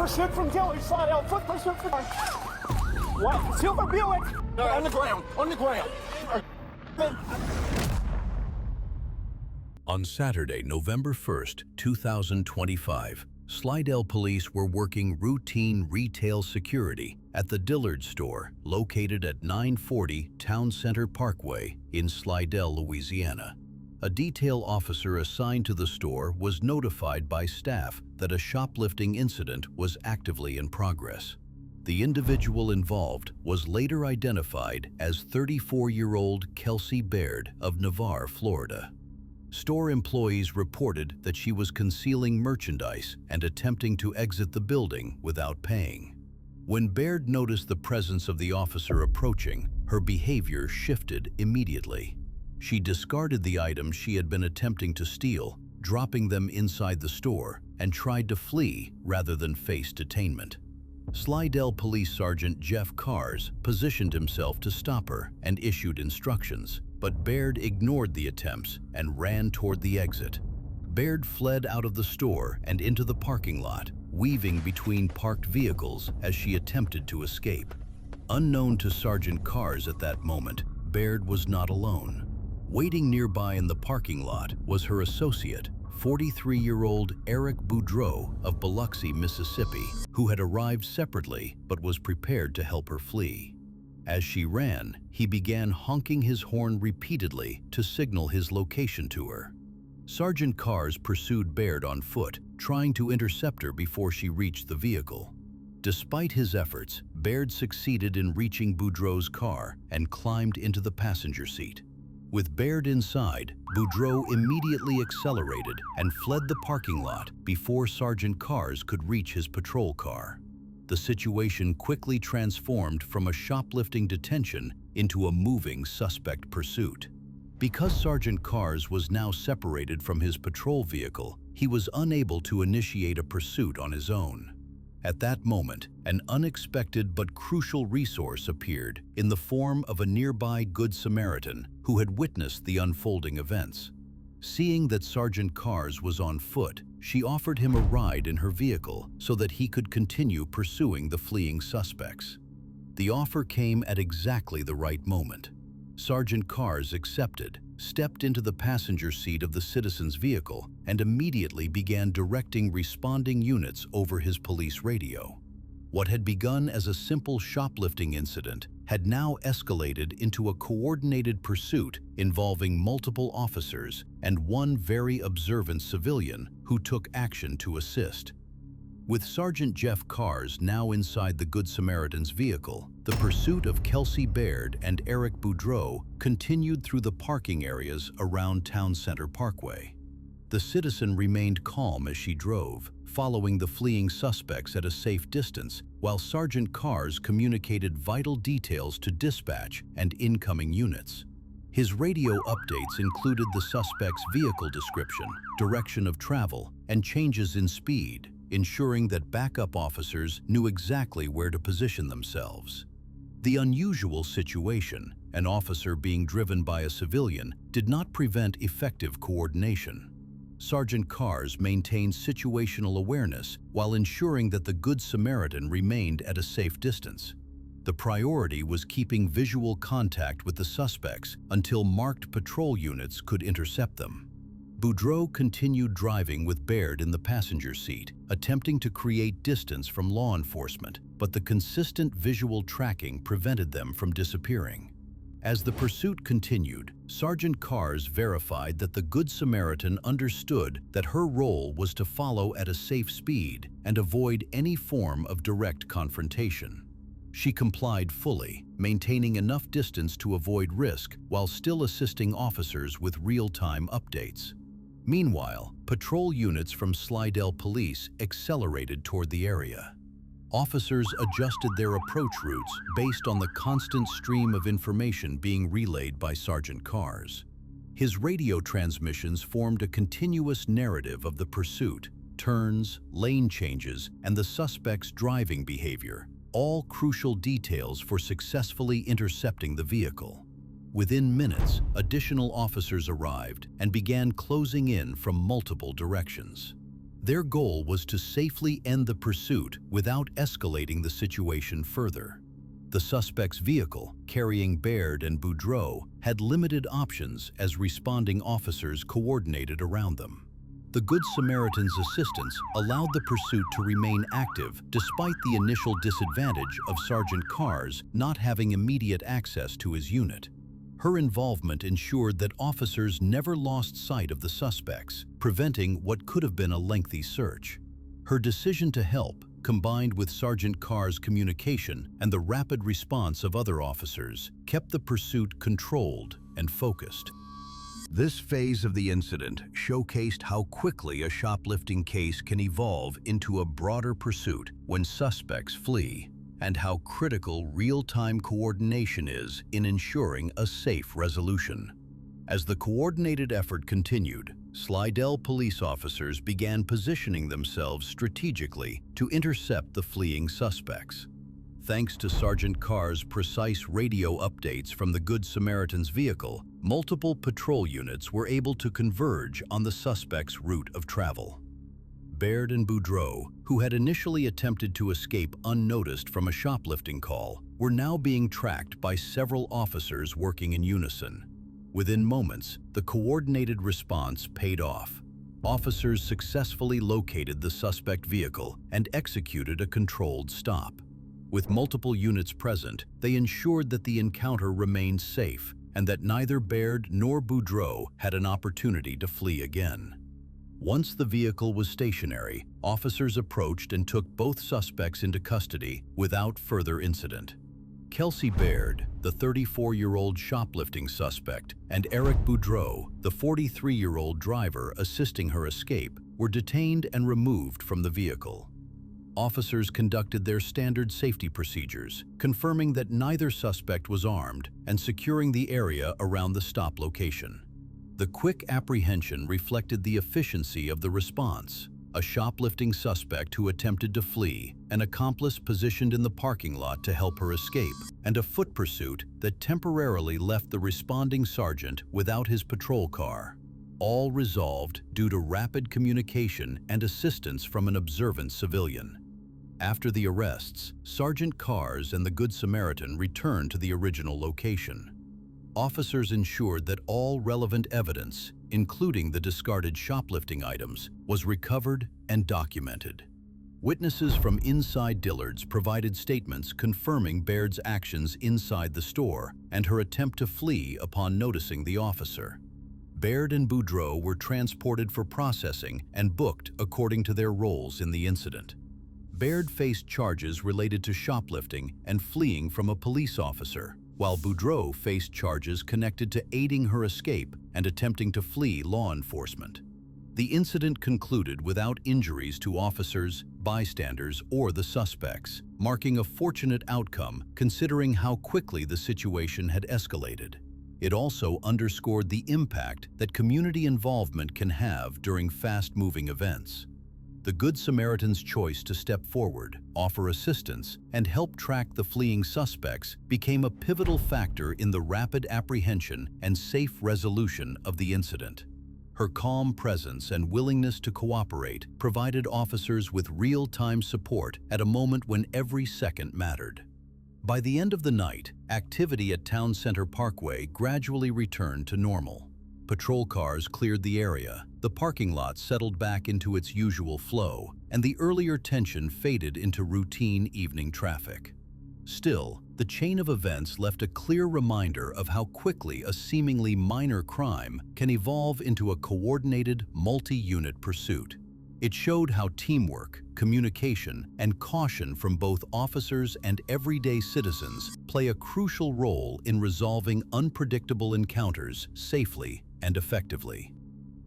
pursuit from Gilly, Slidell. Foot pursuit from... What? Silver Buick! On the ground. On the ground. On Saturday, November 1st, 2025, Slidell Police were working routine retail security at the Dillard store located at 940 Town Center Parkway in Slidell, Louisiana. A detail officer assigned to the store was notified by staff that a shoplifting incident was actively in progress. The individual involved was later identified as 34-year-old Kelsey Baird of Navarre, Florida. Store employees reported that she was concealing merchandise and attempting to exit the building without paying. When Baird noticed the presence of the officer approaching, her behavior shifted immediately. She discarded the items she had been attempting to steal, dropping them inside the store, and tried to flee rather than face detainment. Slidell Police Sergeant Jeff Cars positioned himself to stop her and issued instructions, but Baird ignored the attempts and ran toward the exit. Baird fled out of the store and into the parking lot, weaving between parked vehicles as she attempted to escape. Unknown to Sergeant Cars at that moment, Baird was not alone. Waiting nearby in the parking lot was her associate, 43-year-old Eric Boudreau of Biloxi, Mississippi, who had arrived separately but was prepared to help her flee. As she ran, he began honking his horn repeatedly to signal his location to her. Sergeant Cars pursued Baird on foot, trying to intercept her before she reached the vehicle. Despite his efforts, Baird succeeded in reaching Boudreau's car and climbed into the passenger seat. With Baird inside, Boudreau immediately accelerated and fled the parking lot before Sergeant Cars could reach his patrol car. The situation quickly transformed from a shoplifting detention into a moving suspect pursuit. Because Sergeant Cars was now separated from his patrol vehicle, he was unable to initiate a pursuit on his own. At that moment, an unexpected but crucial resource appeared in the form of a nearby Good Samaritan who had witnessed the unfolding events. Seeing that Sergeant Cars was on foot, she offered him a ride in her vehicle so that he could continue pursuing the fleeing suspects. The offer came at exactly the right moment. Sergeant Cars accepted, stepped into the passenger seat of the citizen's vehicle, and immediately began directing responding units over his police radio. What had begun as a simple shoplifting incident had now escalated into a coordinated pursuit involving multiple officers and one very observant civilian who took action to assist. With Sergeant Jeff Cars now inside the Good Samaritan's vehicle, the pursuit of Kelsey Baird and Eric Boudreau continued through the parking areas around Town Center Parkway. The citizen remained calm as she drove, following the fleeing suspects at a safe distance, while Sergeant Cars communicated vital details to dispatch and incoming units. His radio updates included the suspect's vehicle description, direction of travel, and changes in speed, ensuring that backup officers knew exactly where to position themselves. The unusual situation, an officer being driven by a civilian, did not prevent effective coordination. Sergeant Cars maintained situational awareness while ensuring that the Good Samaritan remained at a safe distance. The priority was keeping visual contact with the suspects until marked patrol units could intercept them. Boudreau continued driving with Baird in the passenger seat, attempting to create distance from law enforcement, but the consistent visual tracking prevented them from disappearing. As the pursuit continued, Sergeant Cars verified that the Good Samaritan understood that her role was to follow at a safe speed and avoid any form of direct confrontation. She complied fully, maintaining enough distance to avoid risk while still assisting officers with real-time updates. Meanwhile, patrol units from Slidell Police accelerated toward the area. Officers adjusted their approach routes based on the constant stream of information being relayed by Sergeant Cars. His radio transmissions formed a continuous narrative of the pursuit, turns, lane changes, and the suspect's driving behavior, all crucial details for successfully intercepting the vehicle. Within minutes, additional officers arrived and began closing in from multiple directions. Their goal was to safely end the pursuit without escalating the situation further. The suspect's vehicle, carrying Baird and Boudreau, had limited options as responding officers coordinated around them. The Good Samaritan's assistance allowed the pursuit to remain active despite the initial disadvantage of Sergeant Carr's not having immediate access to his unit. Her involvement ensured that officers never lost sight of the suspects, preventing what could have been a lengthy search. Her decision to help, combined with Sergeant Carr's communication and the rapid response of other officers, kept the pursuit controlled and focused. This phase of the incident showcased how quickly a shoplifting case can evolve into a broader pursuit when suspects flee, and how critical real-time coordination is in ensuring a safe resolution. As the coordinated effort continued, Slidell police officers began positioning themselves strategically to intercept the fleeing suspects. Thanks to Sergeant Carr's precise radio updates from the Good Samaritan's vehicle, multiple patrol units were able to converge on the suspect's route of travel. Baird and Boudreau, who had initially attempted to escape unnoticed from a shoplifting call, were now being tracked by several officers working in unison. Within moments, the coordinated response paid off. Officers successfully located the suspect vehicle and executed a controlled stop. With multiple units present, they ensured that the encounter remained safe and that neither Baird nor Boudreau had an opportunity to flee again. Once the vehicle was stationary, officers approached and took both suspects into custody without further incident. Kelsey Baird, the 34-year-old shoplifting suspect, and Eric Boudreau, the 43-year-old driver assisting her escape, were detained and removed from the vehicle. Officers conducted their standard safety procedures, confirming that neither suspect was armed and securing the area around the stop location. The quick apprehension reflected the efficiency of the response. A shoplifting suspect who attempted to flee, an accomplice positioned in the parking lot to help her escape, and a foot pursuit that temporarily left the responding sergeant without his patrol car. All resolved due to rapid communication and assistance from an observant civilian. After the arrests, Sergeant Carr's and the Good Samaritan returned to the original location. Officers ensured that all relevant evidence, including the discarded shoplifting items, was recovered and documented. Witnesses from inside Dillard's provided statements confirming Baird's actions inside the store and her attempt to flee upon noticing the officer. Baird and Boudreau were transported for processing and booked according to their roles in the incident. Baird faced charges related to shoplifting and fleeing from a police officer, while Boudreau faced charges connected to aiding her escape and attempting to flee law enforcement. The incident concluded without injuries to officers, bystanders, or the suspects, marking a fortunate outcome considering how quickly the situation had escalated. It also underscored the impact that community involvement can have during fast-moving events. The Good Samaritan's choice to step forward, offer assistance, and help track the fleeing suspects became a pivotal factor in the rapid apprehension and safe resolution of the incident. Her calm presence and willingness to cooperate provided officers with real-time support at a moment when every second mattered. By the end of the night, activity at Town Center Parkway gradually returned to normal. Patrol cars cleared the area, the parking lot settled back into its usual flow, and the earlier tension faded into routine evening traffic. Still, the chain of events left a clear reminder of how quickly a seemingly minor crime can evolve into a coordinated, multi-unit pursuit. It showed how teamwork, communication, and caution from both officers and everyday citizens play a crucial role in resolving unpredictable encounters safely and effectively.